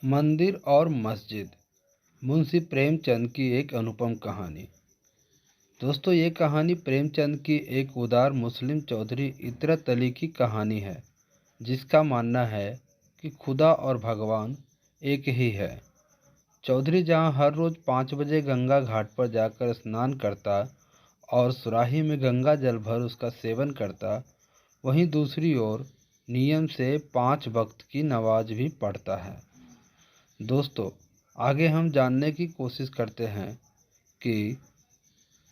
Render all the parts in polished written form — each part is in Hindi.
मंदिर और मस्जिद, मुंशी प्रेमचंद की एक अनुपम कहानी। दोस्तों, ये कहानी प्रेमचंद की एक उदार मुस्लिम चौधरी इतरत अली की कहानी है, जिसका मानना है कि खुदा और भगवान एक ही है। चौधरी जहाँ हर रोज़ 5 बजे गंगा घाट पर जाकर स्नान करता और सुराही में गंगा जल भर उसका सेवन करता, वहीं दूसरी ओर नियम से 5 वक्त की नमाज भी पढ़ता है। दोस्तों, आगे हम जानने की कोशिश करते हैं कि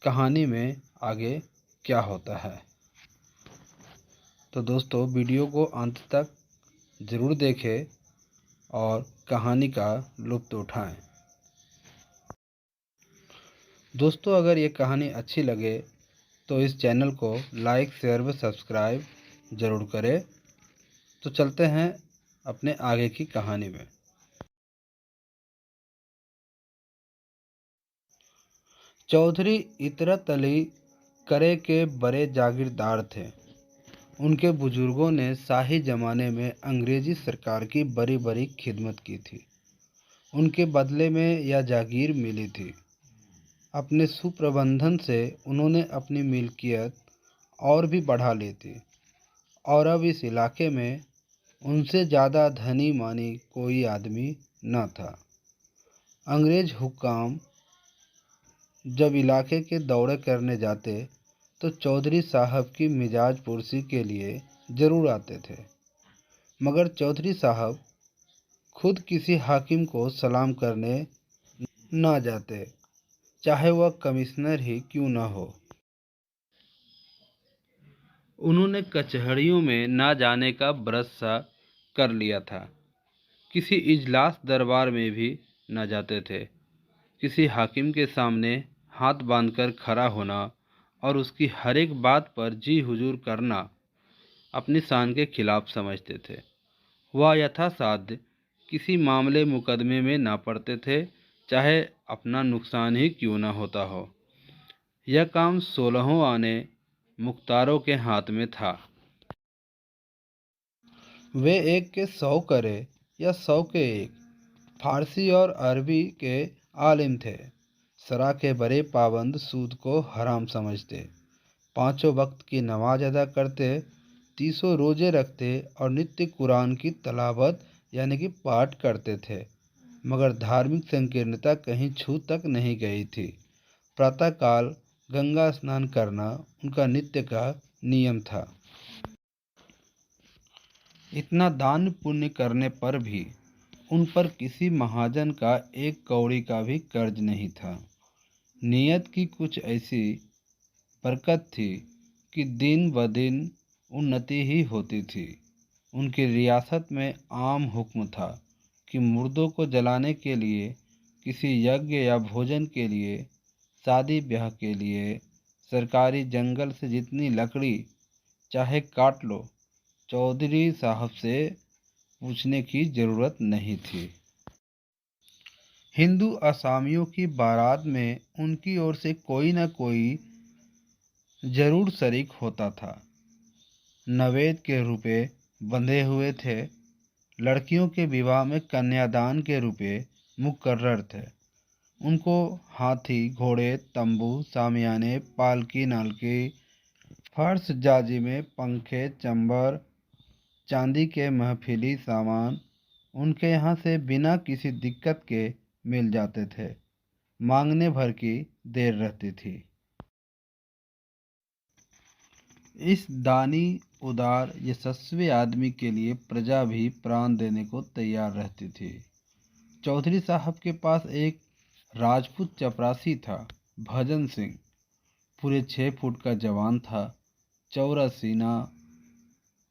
कहानी में आगे क्या होता है। तो दोस्तों, वीडियो को अंत तक ज़रूर देखें और कहानी का लुत्फ़ उठाएं। दोस्तों, अगर ये कहानी अच्छी लगे तो इस चैनल को लाइक, शेयर व सब्सक्राइब ज़रूर करें। तो चलते हैं अपने आगे की कहानी में। चौधरी इतरत अली करे के बड़े जागीरदार थे। उनके बुजुर्गों ने शाही ज़माने में अंग्रेज़ी सरकार की बड़ी बड़ी खिदमत की थी। उनके बदले में यह जागीर मिली थी। अपने सुप्रबंधन से उन्होंने अपनी मिल्कियत और भी बढ़ा ली थी और अब इस इलाके में उनसे ज़्यादा धनी मानी कोई आदमी न था। अंग्रेज़ हुक्काम जब इलाके के दौरे करने जाते तो चौधरी साहब की मिजाज पुरसी के लिए ज़रूर आते थे, मगर चौधरी साहब खुद किसी हाकिम को सलाम करने न जाते, चाहे वह कमिश्नर ही क्यों न हो। उन्होंने कचहरियों में न जाने का व्रत सा कर लिया था। किसी इजलास दरबार में भी न जाते थे। किसी हाकिम के सामने हाथ बांधकर खड़ा होना और उसकी हर एक बात पर जी हुजूर करना अपनी शान के खिलाफ समझते थे। वह यथासाध्य किसी मामले मुकदमे में ना पड़ते थे, चाहे अपना नुकसान ही क्यों न होता हो। यह काम 16 आने मुख्तारों के हाथ में था। वे एक के 100 करे या 100 के एक, फारसी और अरबी के आलिम थे। शरा के बड़े पाबंद, सूद को हराम समझते, 5 वक्त की नमाज अदा करते, 30 रोजे रखते और नित्य कुरान की तलावत यानी कि पाठ करते थे। मगर धार्मिक संकीर्णता कहीं छू तक नहीं गई थी। प्रातःकाल गंगा स्नान करना उनका नित्य का नियम था। इतना दान पुण्य करने पर भी उन पर किसी महाजन का एक कौड़ी का भी कर्ज नहीं था। नियत की कुछ ऐसी बरकत थी कि दिन ब दिन उन्नति ही होती थी। उनकी रियासत में आम हुक्म था कि मुर्दों को जलाने के लिए, किसी यज्ञ या भोजन के लिए, शादी ब्याह के लिए सरकारी जंगल से जितनी लकड़ी चाहे काट लो, चौधरी साहब से पूछने की ज़रूरत नहीं थी। हिंदू असामियों की बारात में उनकी ओर से कोई न कोई ज़रूर शरीक होता था। नवेद के रुपए बंधे हुए थे। लड़कियों के विवाह में कन्यादान के रुपए मुकर्रर थे। उनको हाथी, घोड़े, तंबू, सामियाने, पालकी नालकी, फर्श जाजी में पंखे, चंबर, चांदी के महफिली सामान उनके यहाँ से बिना किसी दिक्कत के मिल जाते थे। मांगने भर की देर रहती थी। इस दानी, उदार, यशस्वी आदमी के लिए प्रजा भी प्राण देने को तैयार रहती थी। चौधरी साहब के पास एक राजपूत चपरासी था, भजन सिंह। पूरे 6 फुट का जवान था, चौड़ा सीना,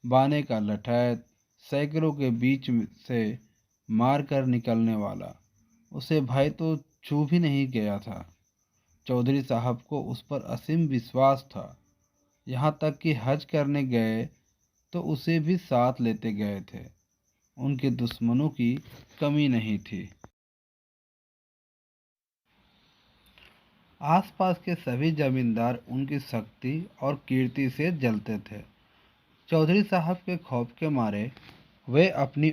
बाने का लठैत, सैकड़ों के बीच से मार कर निकलने वाला। उसे भय तो छू भी नहीं गया था। चौधरी साहब को उस पर असीम विश्वास था। यहाँ तक कि हज करने गए तो उसे भी साथ लेते गए थे। उनके दुश्मनों की कमी नहीं थी। आसपास के सभी जमींदार उनकी शक्ति और कीर्ति से जलते थे। चौधरी साहब के खौफ के मारे वे अपनी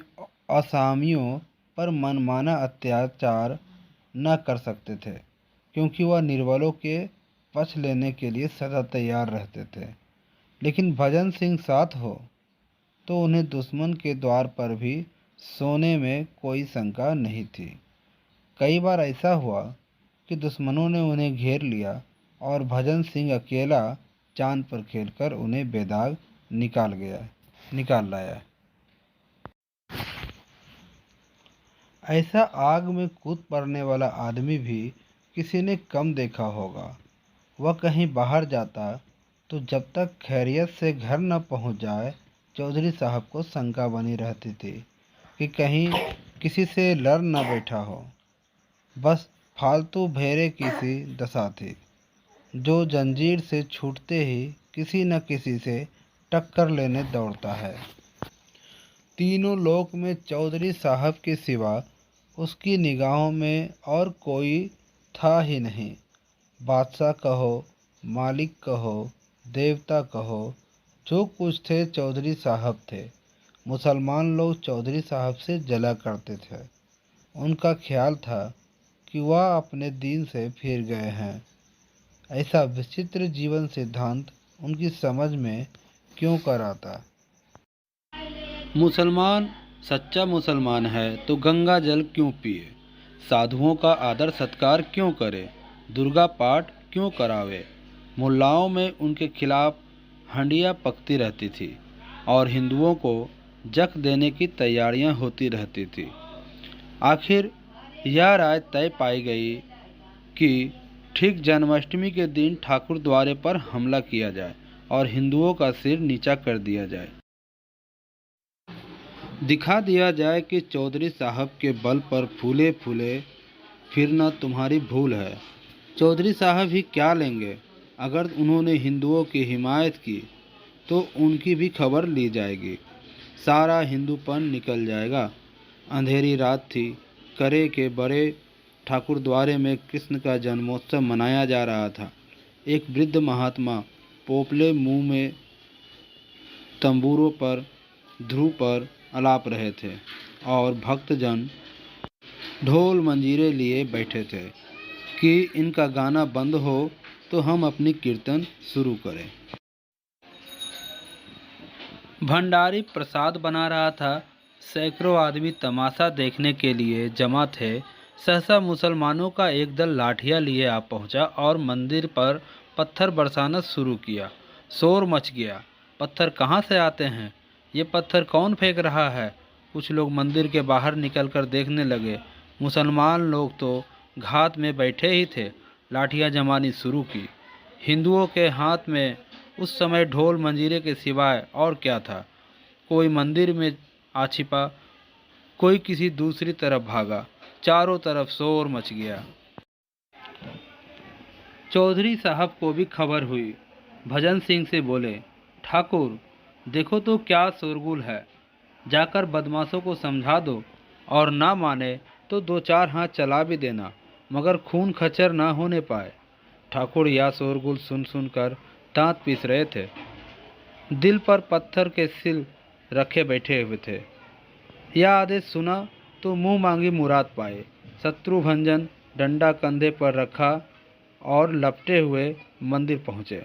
असामियों पर मनमाना अत्याचार न कर सकते थे, क्योंकि वह निर्बलों के पक्ष लेने के लिए सदा तैयार रहते थे। लेकिन भजन सिंह साथ हो तो उन्हें दुश्मन के द्वार पर भी सोने में कोई शंका नहीं थी। कई बार ऐसा हुआ कि दुश्मनों ने उन्हें घेर लिया और भजन सिंह अकेला चांद पर खेलकर उन्हें बेदाग निकाल लाया। ऐसा आग में कूद पड़ने वाला आदमी भी किसी ने कम देखा होगा। वह कहीं बाहर जाता तो जब तक खैरियत से घर न पहुंच जाए, चौधरी साहब को शंका बनी रहती थी कि कहीं किसी से लड़ न बैठा हो। बस फालतू भेड़े की सी दशा थी, जो जंजीर से छूटते ही किसी न किसी से टक्कर लेने दौड़ता है। तीनों लोक में चौधरी साहब के सिवा उसकी निगाहों में और कोई था ही नहीं। बादशाह कहो, मालिक कहो, देवता कहो, जो कुछ थे चौधरी साहब थे। मुसलमान लोग चौधरी साहब से जला करते थे। उनका ख्याल था कि वह अपने दीन से फिर गए हैं। ऐसा विचित्र जीवन सिद्धांत उनकी समझ में क्यों कर आता? मुसलमान सच्चा मुसलमान है तो गंगा जल क्यों पिए, साधुओं का आदर सत्कार क्यों करे, दुर्गा पाठ क्यों करावे। मुल्लाओं में उनके खिलाफ हंडियाँ पकती रहती थी और हिंदुओं को जख देने की तैयारियां होती रहती थी। आखिर यह राय तय पाई गई कि ठीक जन्माष्टमी के दिन ठाकुर द्वारे पर हमला किया जाए और हिंदुओं का सिर नीचा कर दिया जाए। दिखा दिया जाए कि चौधरी साहब के बल पर फूले फूले फिरना तुम्हारी भूल है। चौधरी साहब ही क्या लेंगे? अगर उन्होंने हिंदुओं की हिमायत की तो उनकी भी खबर ली जाएगी। सारा हिंदूपन निकल जाएगा। अंधेरी रात थी। करे के बड़े ठाकुर द्वारे में कृष्ण का जन्मोत्सव मनाया जा रहा था। एक वृद्ध महात्मा पोपले मुंह में तंबूरों पर ध्रुव पर आलाप रहे थे और भक्तजन ढोल मंजीरे लिए बैठे थे कि इनका गाना बंद हो तो हम अपनी कीर्तन शुरू करें। भंडारी प्रसाद बना रहा था। सैकड़ों आदमी तमाशा देखने के लिए जमा थे। सहसा मुसलमानों का एक दल लाठियां लिए आ पहुंचा और मंदिर पर पत्थर बरसाना शुरू किया। शोर मच गया। पत्थर कहाँ से आते हैं? ये पत्थर कौन फेंक रहा है? कुछ लोग मंदिर के बाहर निकलकर देखने लगे। मुसलमान लोग तो घात में बैठे ही थे। लाठियां जमानी शुरू की। हिंदुओं के हाथ में उस समय ढोल मंजीरे के सिवाय और क्या था? कोई मंदिर में आ छिपा, कोई किसी दूसरी तरफ भागा। चारों तरफ शोर मच गया। चौधरी साहब को भी खबर हुई। भजन सिंह से बोले, ठाकुर देखो तो क्या शोरगुल है, जाकर बदमाशों को समझा दो और ना माने तो दो चार हाथ चला भी देना, मगर खून खच्चर ना होने पाए। ठाकुर यह शोरगुल सुन सुनकर दांत पीस रहे थे। दिल पर पत्थर के सिल रखे बैठे हुए थे। यह आदेश सुना तो मुंह मांगी मुराद पाए। शत्रुभंजन डंडा कंधे पर रखा और लपटे हुए मंदिर पहुँचे।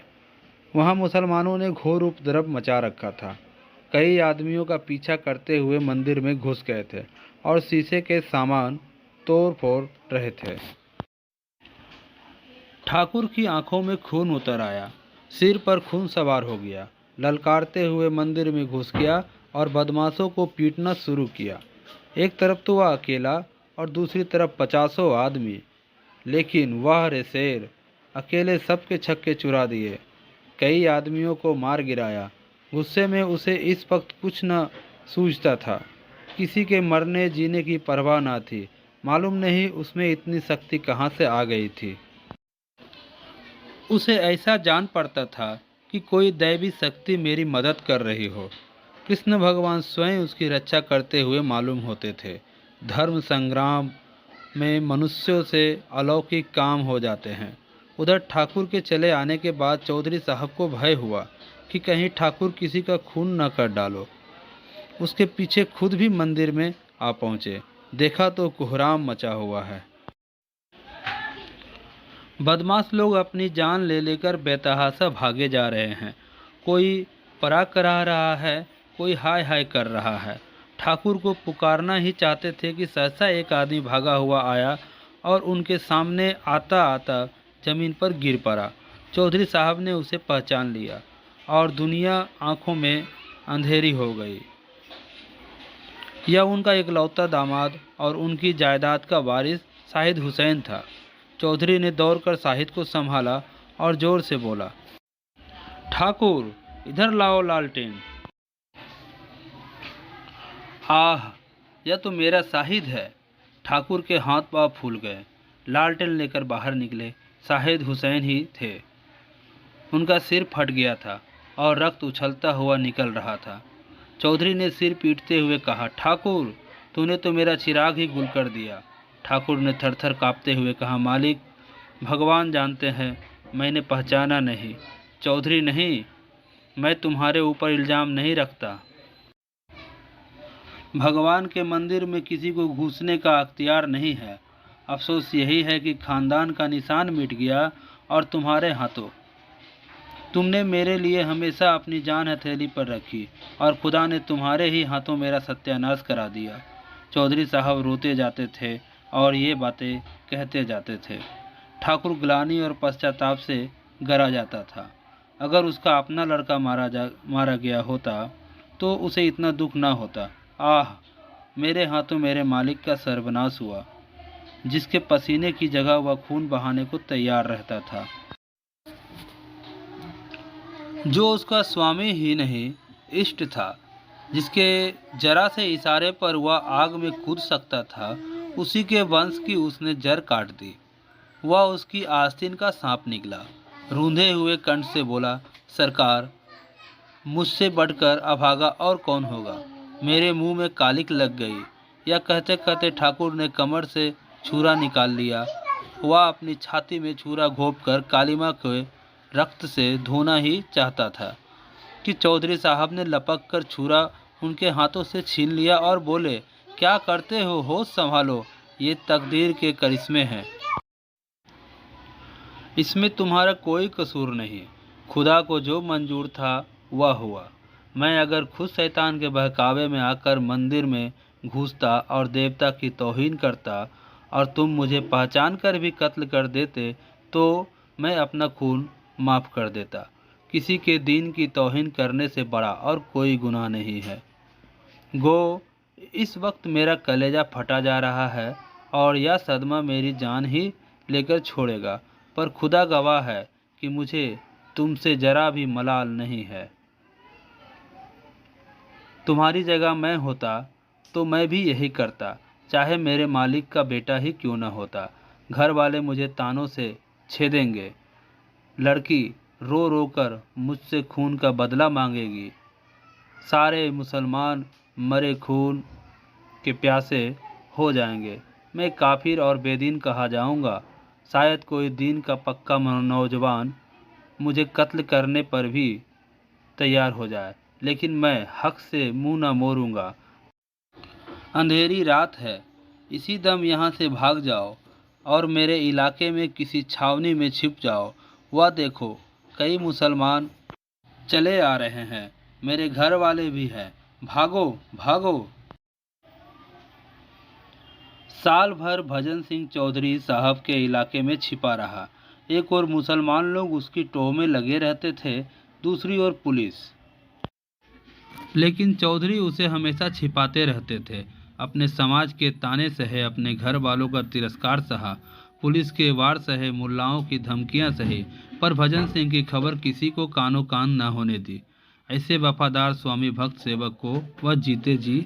वहाँ मुसलमानों ने घोर उपद्रव मचा रखा था। कई आदमियों का पीछा करते हुए मंदिर में घुस गए थे और शीशे के सामान तोड़ फोड़ रहे थे। ठाकुर की आंखों में खून उतर आया, सिर पर खून सवार हो गया। ललकारते हुए मंदिर में घुस गया और बदमाशों को पीटना शुरू किया। एक तरफ तो वह अकेला और दूसरी तरफ 50 आदमी। लेकिन वह रे शेर अकेले सबके छक्के चुरा दिए। कई आदमियों को मार गिराया। गुस्से में उसे इस वक्त कुछ न सूझता था। किसी के मरने जीने की परवाह न थी। मालूम नहीं उसमें इतनी शक्ति कहाँ से आ गई थी। उसे ऐसा जान पड़ता था कि कोई दैवी शक्ति मेरी मदद कर रही हो। कृष्ण भगवान स्वयं उसकी रक्षा करते हुए मालूम होते थे। धर्म संग्राम में मनुष्यों से अलौकिक काम हो जाते हैं। उधर ठाकुर के चले आने के बाद चौधरी साहब को भय हुआ कि कहीं ठाकुर किसी का खून न कर डालो। उसके पीछे खुद भी मंदिर में आ पहुँचे। देखा तो कोहराम मचा हुआ है। बदमाश लोग अपनी जान ले लेकर बेतहाशा भागे जा रहे हैं। कोई पराग करा रहा है, कोई हाय हाय कर रहा है। ठाकुर को पुकारना ही चाहते थे कि सहसा एक आदमी भागा हुआ आया और उनके सामने आता आता जमीन पर गिर पड़ा। चौधरी साहब ने उसे पहचान लिया और दुनिया आंखों में अंधेरी हो गई। यह उनका इकलौता दामाद और उनकी जायदाद का वारिस शाहिद हुसैन था। चौधरी ने दौड़कर शाहिद को संभाला और जोर से बोला, ठाकुर, इधर लाओ लालटेन। आह, यह तो मेरा शाहिद है। ठाकुर के हाथ पांव फूल गए। लालटेन लेकर बाहर निकले। शाहिद हुसैन ही थे। उनका सिर फट गया था और रक्त उछलता हुआ निकल रहा था। चौधरी ने सिर पीटते हुए कहा, ठाकुर, तूने तो मेरा चिराग ही गुल कर दिया। ठाकुर ने थरथर कांपते हुए कहा, मालिक, भगवान जानते हैं, मैंने पहचाना नहीं। चौधरी नहीं, मैं तुम्हारे ऊपर इल्ज़ाम नहीं रखता। भगवान के मंदिर में किसी को घुसने का अख्तियार नहीं है। अफसोस यही है कि खानदान का निशान मिट गया और तुम्हारे हाथों। तुमने मेरे लिए हमेशा अपनी जान हथेली पर रखी और खुदा ने तुम्हारे ही हाथों मेरा सत्यानाश करा दिया। चौधरी साहब रोते जाते थे और ये बातें कहते जाते थे। ठाकुर ग्लानि और पश्चाताप से गरा जाता था। अगर उसका अपना लड़का मारा गया होता तो उसे इतना दुख ना होता। आह, मेरे हाथों मेरे मालिक का सर्वनाश हुआ, जिसके पसीने की जगह वह खून बहाने को तैयार रहता था, जो उसका स्वामी ही नहीं इष्ट था, जिसके जरा से इशारे पर वह आग में कूद सकता था, उसी के वंश की उसने जड़ काट दी। वह उसकी आस्तीन का सांप निकला। रूंधे हुए कंठ से बोला, सरकार, मुझसे बढ़कर अभागा और कौन होगा। मेरे मुंह में कालिक लग गई। यह कहते कहते ठाकुर ने कमर से छुरा निकाल लिया। वह अपनी छाती में छुरा घोंपकर कालीमा के रक्त से धोना ही चाहता था कि चौधरी साहब ने लपक कर छुरा उनके हाथों से छीन लिया और बोले, क्या करते हो, होश संभालो, ये तकदीर के करिश्मे हैं। इसमें तुम्हारा कोई कसूर नहीं। खुदा को जो मंजूर था वह हुआ। मैं अगर खुद शैतान के बहकावे में आकर मंदिर में घुसता और देवता की तौहीन करता और तुम मुझे पहचान कर भी कत्ल कर देते तो मैं अपना खून माफ़ कर देता। किसी के दीन की तौहीन करने से बड़ा और कोई गुनाह नहीं है। गो इस वक्त मेरा कलेजा फटा जा रहा है और यह सदमा मेरी जान ही लेकर छोड़ेगा, पर खुदा गवाह है कि मुझे तुमसे जरा भी मलाल नहीं है। तुम्हारी जगह मैं होता तो मैं भी यही करता, चाहे मेरे मालिक का बेटा ही क्यों न होता। घर वाले मुझे तानों से छेदेंगे। लड़की रो रो कर मुझसे खून का बदला मांगेगी। सारे मुसलमान मरे खून के प्यासे हो जाएंगे। मैं काफिर और बेदीन कहा जाऊंगा। शायद कोई दीन का पक्का नौजवान मुझे कत्ल करने पर भी तैयार हो जाए, लेकिन मैं हक से मुंह न मोड़ूंगा। अंधेरी रात है, इसी दम यहाँ से भाग जाओ और मेरे इलाके में किसी छावनी में छिप जाओ। वह देखो, कई मुसलमान चले आ रहे हैं, मेरे घर वाले भी हैं। भागो भागो। साल भर भजन सिंह चौधरी साहब के इलाके में छिपा रहा। एक ओर मुसलमान लोग उसकी टोह में लगे रहते थे, दूसरी ओर पुलिस। लेकिन चौधरी उसे हमेशा छिपाते रहते थे। अपने समाज के ताने सहे, अपने घर वालों का तिरस्कार सहा, पुलिस के वार सहे, मुल्लाओं की धमकियां सही, पर भजन सिंह की खबर किसी को कानो कान न होने दी। ऐसे वफादार स्वामी भक्त सेवक को वह जीते जी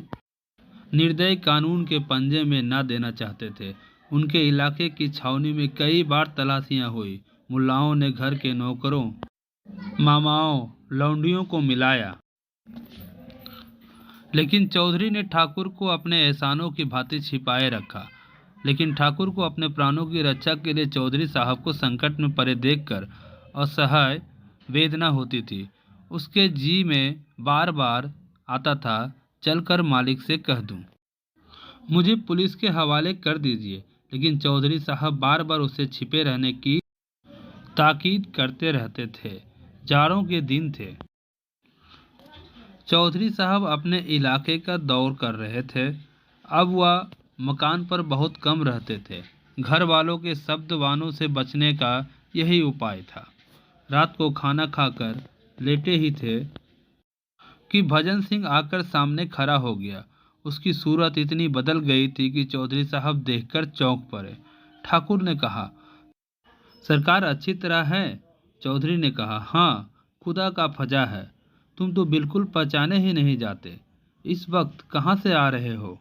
निर्दयी कानून के पंजे में न देना चाहते थे। उनके इलाके की छावनी में कई बार तलाशियां हुई। मुल्लाओं ने घर के नौकरों, मामाओं, लौंडियों को मिलाया, लेकिन चौधरी ने ठाकुर को अपने एहसानों की भांति छिपाए रखा। लेकिन ठाकुर को अपने प्राणों की रक्षा के लिए चौधरी साहब को संकट में पड़े देखकर असहाय वेदना होती थी। उसके जी में बार बार आता था, चलकर मालिक से कह दूं। मुझे पुलिस के हवाले कर दीजिए। लेकिन चौधरी साहब बार बार उससे छिपे रहने की ताकीद करते रहते थे। जाड़ों के दिन थे। चौधरी साहब अपने इलाके का दौर कर रहे थे। अब वह मकान पर बहुत कम रहते थे। घर वालों के शब्द वानों से बचने का यही उपाय था। रात को खाना खाकर लेटे ही थे कि भजन सिंह आकर सामने खड़ा हो गया। उसकी सूरत इतनी बदल गई थी कि चौधरी साहब देखकर चौंक पड़े। ठाकुर ने कहा, सरकार अच्छी तरह है? चौधरी ने कहा, हाँ, खुदा का फजा है। तुम तो बिल्कुल पहचाने ही नहीं जाते। इस वक्त कहाँ से आ रहे हो?